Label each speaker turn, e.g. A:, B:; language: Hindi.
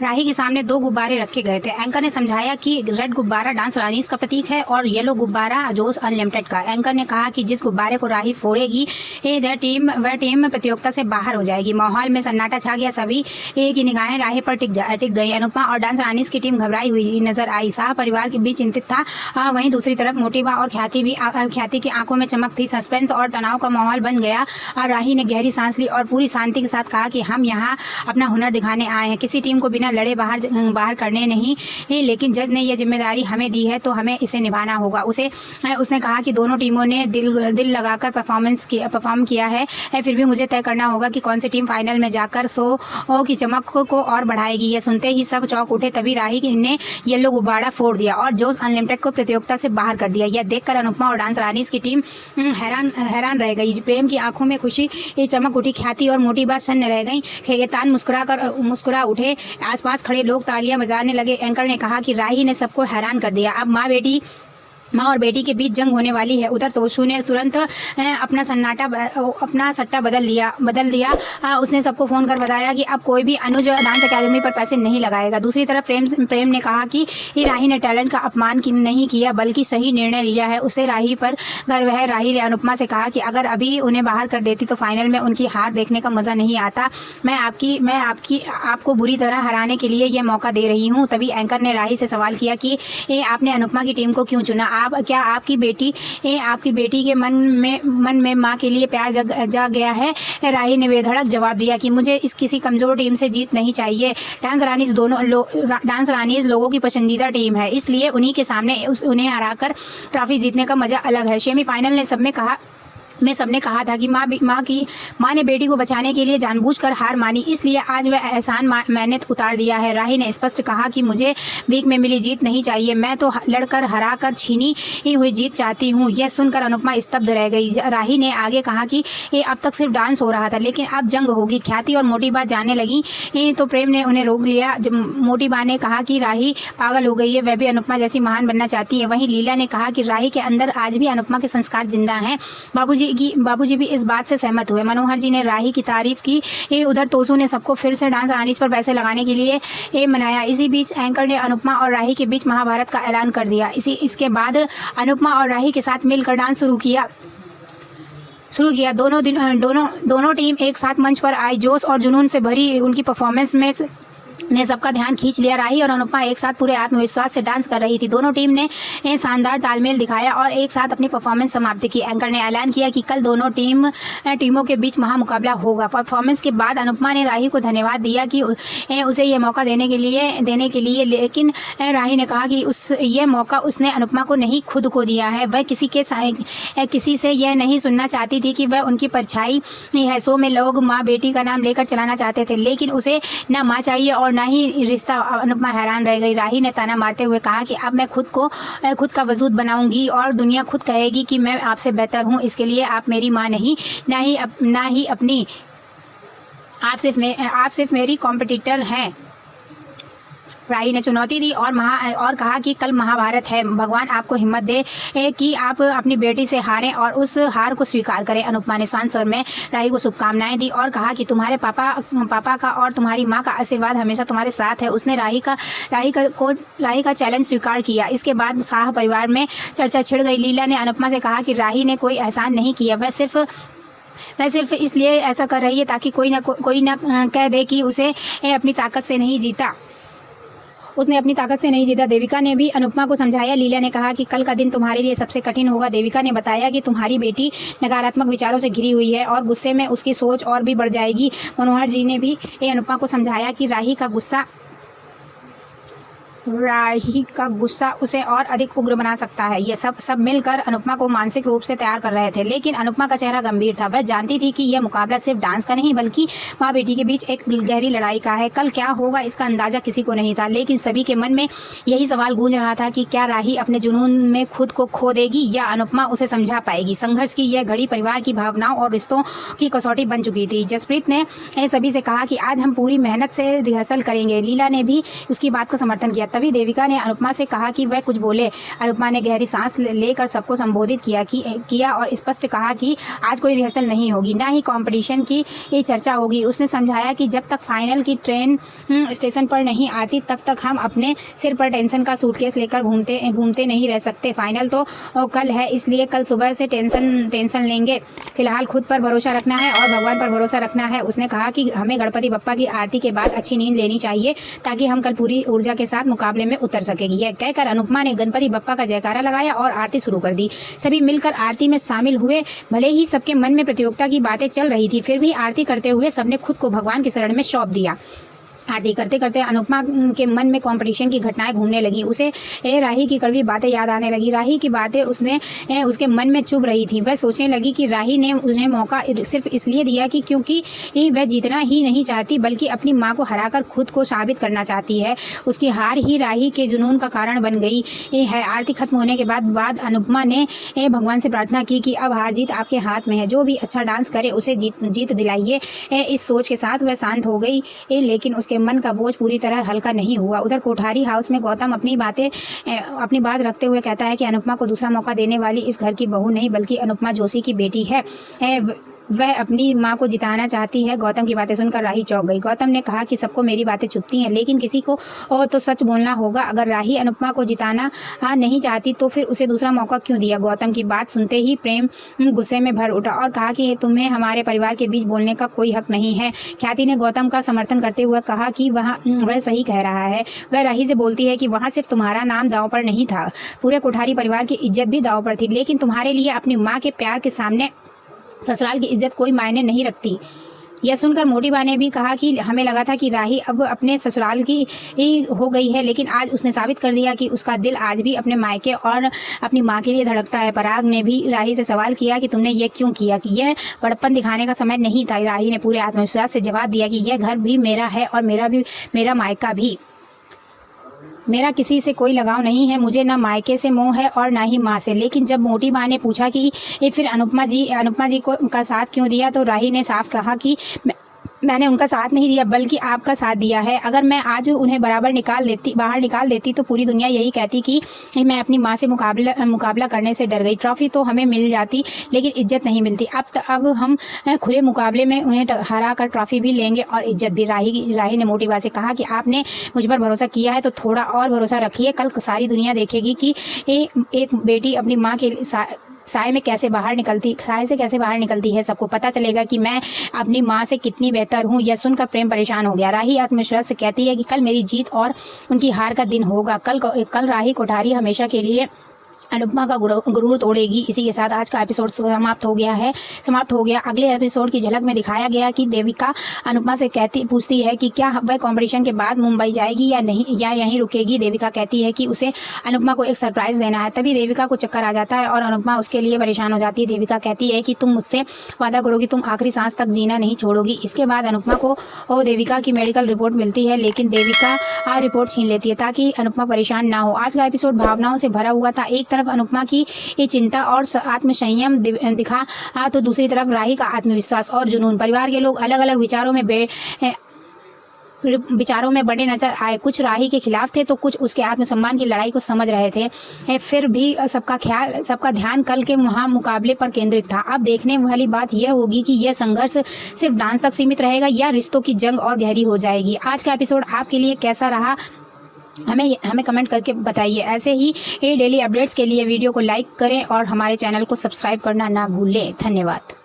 A: राही के सामने 2 गुब्बारे रखे गए थे। एंकर ने समझाया कि रेड गुब्बारा डांस रानीज का प्रतीक है और येलो गुब्बारा जोश अनलिमिटेड का। एंकर ने कहा कि जिस गुब्बारे को राही फोड़ेगी वह टीम प्रतियोगिता से बाहर हो जाएगी। माहौल में सन्नाटा छा गया, सभी की निगाहें राही पर टिक गई। अनुपमा और डांस रानीज की टीम घबराई हुई नजर आई। शाह परिवार के बीच चिंतित था, वहीं दूसरी तरफ मोटिबा और ख्याति की आंखों में चमक थी। सस्पेंस और तनाव का माहौल बन गया। राही ने गहरी सांस ली और पूरी शांति के साथ कहा कि हम यहाँ अपना हुनर दिखाने आए हैं, किसी टीम को बिना लड़े बाहर करने नहीं, लेकिन जज ने यह जिम्मेदारी हमें दी है तो हमें इसे निभाना होगा। उसने कहा कि दोनों टीमों ने दिल लगाकर परफॉर्म किया है, फिर भी मुझे तय करना होगा कि कौन सी टीम फाइनल में जाकर शो की चमक को और बढ़ाएगी। यह सुनते ही सब चौंक उठे। तभी राही ने येलो गुब्बारा फोड़ दिया और जोश अनलिमिटेड को प्रतियोगिता से बाहर कर दिया। यह देखकर अनुपमा और डांस रानीज की टीम हैरान रह गई। प्रेम की आंखों में खुशी चमक उठी। ख्याति और मोटिबा शून्य रह गई। खेगेतान मुस्कुरा उठे। आसपास खड़े लोग तालियां बजाने लगे। एंकर ने कहा कि राही ने सबको हैरान कर दिया। अब माँ और बेटी के बीच जंग होने वाली है। उधर तोशु ने तुरंत अपना सट्टा बदल दिया। उसने सबको फोन कर बताया कि अब कोई भी अनुज डांस अकेडमी पर पैसे नहीं लगाएगा। दूसरी तरफ प्रेम ने कहा कि राही ने टैलेंट का अपमान नहीं किया बल्कि सही निर्णय लिया है, उसे राही पर गर्व है। राही ने अनुपमा से कहा कि अगर अभी उन्हें बाहर कर देती तो फाइनल में उनकी हार देखने का मजा नहीं आता। मैं आपको बुरी तरह हराने के लिए यह मौका दे रही हूँ। तभी एंकर ने राही से सवाल किया कि आपने अनुपमा की टीम को क्यों चुना? क्या आपकी बेटी के मन में माँ के लिए प्यार जाग गया है? राही ने बेधड़क जवाब दिया कि मुझे किसी कमजोर टीम से जीत नहीं चाहिए। डांस रानीज लोगों की पसंदीदा टीम है, इसलिए उन्हीं के सामने उन्हें हराकर ट्रॉफी जीतने का मजा अलग है। सेमीफाइनल में सबने कहा था कि माँ ने बेटी को बचाने के लिए जानबूझकर हार मानी, इसलिए आज वह एहसान मैंने उतार दिया है। राही ने स्पष्ट कहा कि मुझे बीक में मिली जीत नहीं चाहिए, मैं तो लड़कर हराकर छीनी हुई जीत चाहती हूँ। यह सुनकर अनुपमा स्तब्ध रह गई। राही ने आगे कहा कि अब तक सिर्फ डांस हो रहा था, लेकिन अब जंग होगी। ख्याति और मोटिबा जाने लगी तो प्रेम ने उन्हें रोक लिया। मोटिबा ने कहा कि राही पागल हो गई है, वह भी अनुपमा जैसी महान बनना चाहती है। वहीं लीला ने कहा कि राही के अंदर आज भी अनुपमा के संस्कार जिंदा हैं। बाबूजी भी इस बात से सहमत हुए। मनोहर जी ने राही की तारीफ की। उधर तोशु ने सबको फिर से डांस रानीज पर पैसे लगाने के लिए मनाया। इसी बीच एंकर ने अनुपमा और राही के बीच महाभारत का ऐलान कर दिया। इसके बाद अनुपमा और राही के साथ मिलकर डांस शुरू किया। दोनों टीम एक साथ मंच पर आई। जोश और जुनून से भरी उनकी परफॉर्मेंस ने सबका ध्यान खींच लिया। राही और अनुपमा एक साथ पूरे आत्मविश्वास से डांस कर रही थी। दोनों टीम ने शानदार तालमेल दिखाया और एक साथ अपनी परफॉर्मेंस समाप्त की। एंकर ने ऐलान किया कि कल दोनों टीमों के बीच महामुकाबला होगा। परफॉर्मेंस के बाद अनुपमा ने राही को धन्यवाद दिया कि उसे यह मौका देने के लिए, लेकिन राही ने कहा कि यह मौका उसने अनुपमा को नहीं, खुद को दिया है। वह किसी से यह नहीं सुनना चाहती थी कि वह उनकी परछाई है। शो में लोग माँ बेटी का नाम लेकर चलाना चाहते थे, लेकिन उसे ना माँ चाहिए और ना ही रिश्ता। अनुपमा हैरान रह गई। राही ने ताना मारते हुए कहा कि अब मैं खुद का वजूद बनाऊंगी और दुनिया खुद कहेगी कि मैं आपसे बेहतर हूं। इसके लिए आप मेरी माँ नहीं, ना ही अपनी, आप सिर्फ मेरी कॉम्पिटिटर हैं। राही ने चुनौती दी और कहा कि कल महाभारत है। भगवान आपको हिम्मत दे कि आप अपनी बेटी से हारें और उस हार को स्वीकार करें। अनुपमा ने शांत स्वर में राही को शुभकामनाएं दी और कहा कि तुम्हारे पापा का और तुम्हारी माँ का आशीर्वाद हमेशा तुम्हारे साथ है। उसने राही का चैलेंज स्वीकार किया। इसके बाद शाह परिवार में चर्चा छिड़ गई। लीला ने अनुपमा से कहा कि राही ने कोई एहसान नहीं किया, वह सिर्फ इसलिए ऐसा कर रही है ताकि कोई ना कह दे कि उसे अपनी ताकत से नहीं जीता। देविका ने भी अनुपमा को समझाया। लीला ने कहा कि कल का दिन तुम्हारे लिए सबसे कठिन होगा। देविका ने बताया कि तुम्हारी बेटी नकारात्मक विचारों से घिरी हुई है और गुस्से में उसकी सोच और भी बढ़ जाएगी। मनोहर जी ने भी अनुपमा को समझाया कि राही का गुस्सा उसे और अधिक उग्र बना सकता है। ये सब मिलकर अनुपमा को मानसिक रूप से तैयार कर रहे थे, लेकिन अनुपमा का चेहरा गंभीर था। वह जानती थी कि यह मुकाबला सिर्फ डांस का नहीं बल्कि माँ बेटी के बीच एक गहरी लड़ाई का है। कल क्या होगा इसका अंदाजा किसी को नहीं था, लेकिन सभी के मन में यही सवाल गूंज रहा था कि क्या राही अपने जुनून में खुद को खो देगी या अनुपमा उसे समझा पाएगी। संघर्ष की यह घड़ी परिवार की भावनाओं और रिश्तों की कसौटी बन चुकी थी। जसप्रीत ने सभी से कहा कि आज हम पूरी मेहनत से रिहर्सल करेंगे। लीला ने भी उसकी बात का समर्थन किया। तभी देविका ने अनुपमा से कहा कि वह कुछ बोले। अनुपमा ने गहरी सांस लेकर सबको संबोधित किया और स्पष्ट कहा कि आज कोई रिहर्सल नहीं होगी, ना ही कंपटीशन की चर्चा होगी। उसने समझाया कि जब तक फाइनल की ट्रेन स्टेशन पर नहीं आती तब तक हम अपने सिर पर टेंशन का सूटकेस लेकर घूमते नहीं रह सकते। फाइनल तो कल है, इसलिए कल सुबह से टेंशन लेंगे। फिलहाल खुद पर भरोसा रखना है और भगवान पर भरोसा रखना है। उसने कहा कि हमें गणपति बप्पा की आरती के बाद अच्छी नींद लेनी चाहिए ताकि हम कल पूरी ऊर्जा के साथ मुकाबले में उतर सकेंगे। यह कहकर अनुपमा ने गणपति बप्पा का जयकारा लगाया और आरती शुरू कर दी। सभी मिलकर आरती में शामिल हुए। भले ही सबके मन में प्रतियोगिता की बातें चल रही थी, फिर भी आरती करते हुए सबने खुद को भगवान की शरण में सौंप दिया। आरती करते करते अनुपमा के मन में कंपटीशन की घटनाएं घूमने लगी। उसे राही की कड़वी बातें याद आने लगी। राही की बातें उसके मन में चुभ रही थी। वह सोचने लगी कि राही ने उन्हें मौका सिर्फ इसलिए दिया कि क्योंकि वह जीतना ही नहीं चाहती बल्कि अपनी माँ को हराकर खुद को साबित करना चाहती है। उसकी हार ही राही के जुनून का कारण बन गई है। आरती खत्म होने के बाद अनुपमा ने भगवान से प्रार्थना की कि अब हार जीत आपके हाथ में है, जो भी अच्छा डांस करे उसे जीत दिलाइए। इस सोच के साथ वह शांत हो गई, लेकिन उसके मन का बोझ पूरी तरह हल्का नहीं हुआ। उधर कोठारी हाउस में गौतम अपनी बात रखते हुए कहता है कि अनुपमा को दूसरा मौका देने वाली इस घर की बहू नहीं बल्कि अनुपमा जोशी की बेटी है। वह अपनी माँ को जिताना चाहती है। गौतम की बातें सुनकर राही चौंक गई। गौतम ने कहा कि सबको मेरी बातें चुभती हैं, लेकिन किसी को तो सच बोलना होगा। अगर राही अनुपमा को जिताना नहीं चाहती तो फिर उसे दूसरा मौका क्यों दिया? गौतम की बात सुनते ही प्रेम गुस्से में भर उठा और कहा कि तुम्हें हमारे परिवार के बीच बोलने का कोई हक नहीं है। ख्याति ने गौतम का समर्थन करते हुए कहा कि वह सही कह रहा है। वह राही से बोलती है कि वहाँ सिर्फ तुम्हारा नाम दांव पर नहीं था, पूरे कोठारी परिवार की इज्जत भी दांव पर थी, लेकिन तुम्हारे लिए अपनी माँ के प्यार के सामने ससुराल की इज्जत कोई मायने नहीं रखती। यह सुनकर मोटी बा ने भी कहा कि हमें लगा था कि राही अब अपने ससुराल की ही हो गई है, लेकिन आज उसने साबित कर दिया कि उसका दिल आज भी अपने मायके और अपनी माँ के लिए धड़कता है। पराग ने भी राही से सवाल किया कि तुमने ये क्यों किया, कि यह बड़प्पन दिखाने का समय नहीं था। राही ने पूरे आत्मविश्वास से जवाब दिया कि यह घर भी मेरा है और मेरा मायका भी। मेरा किसी से कोई लगाव नहीं है, मुझे ना मायके से मोह है और ना ही माँ से। लेकिन जब मोटी माँ ने पूछा कि फिर अनुपमा जी को उनका साथ क्यों दिया, तो राही ने साफ कहा कि मैंने उनका साथ नहीं दिया बल्कि आपका साथ दिया है। अगर मैं आज उन्हें बाहर निकाल देती तो पूरी दुनिया यही कहती कि मैं अपनी माँ से मुकाबला करने से डर गई। ट्रॉफी तो हमें मिल जाती लेकिन इज्जत नहीं मिलती। अब हम खुले मुकाबले में उन्हें हरा कर ट्रॉफी भी लेंगे और इज्जत भी। राही ने मोटी बात से कहा कि आपने मुझ पर भरोसा किया है तो थोड़ा और भरोसा रखिए। कल सारी दुनिया देखेगी कि एक बेटी अपनी माँ के साय से कैसे बाहर निकलती है। सबको पता चलेगा कि मैं अपनी माँ से कितनी बेहतर हूँ। यह सुनकर प्रेम परेशान हो गया। राही आत्मविश्वास से कहती है कि कल मेरी जीत और उनकी हार का दिन होगा। कल राही कोठारी हमेशा के लिए अनुपमा का गुरूर तोड़ेगी। इसी के साथ आज का एपिसोड समाप्त हो गया। अगले एपिसोड की झलक में दिखाया गया कि देविका अनुपमा से पूछती है कि क्या वह कंपटीशन के बाद मुंबई जाएगी या नहीं, या यहीं रुकेगी। देविका कहती है कि उसे अनुपमा को एक सरप्राइज देना है। तभी देविका को चक्कर आ जाता है और अनुपमा उसके लिए परेशान हो जाती है। देविका कहती है कि तुम मुझसे वादा करो कि तुम आखिरी सांस तक जीना नहीं छोड़ोगी। इसके बाद अनुपमा को देविका की मेडिकल रिपोर्ट मिलती है, लेकिन देविका रिपोर्ट छीन लेती है ताकि अनुपमा परेशान ना हो। आज का एपिसोड भावनाओं से भरा हुआ था। एक तरफ अनुपमा की ये चिंता और आत्मसंयम दिखा तो दूसरी तरफ राही का आत्मविश्वास और जुनून। परिवार के लोग अलग अलग विचारों में बड़े नजर आए। कुछ राही के खिलाफ थे तो कुछ उसके आत्मसम्मान की लड़ाई को समझ रहे थे। फिर भी सबका ध्यान कल के मुकाबले पर केंद्रित था। अब देखने वाली बात यह होगी कि यह संघर्ष सिर्फ डांस तक सीमित रहेगा या रिश्तों की जंग और गहरी हो जाएगी। आज का एपिसोड आपके लिए कैसा रहा हमें कमेंट करके बताइए। ऐसे ही डेली अपडेट्स के लिए वीडियो को लाइक करें और हमारे चैनल को सब्सक्राइब करना ना भूलें। धन्यवाद।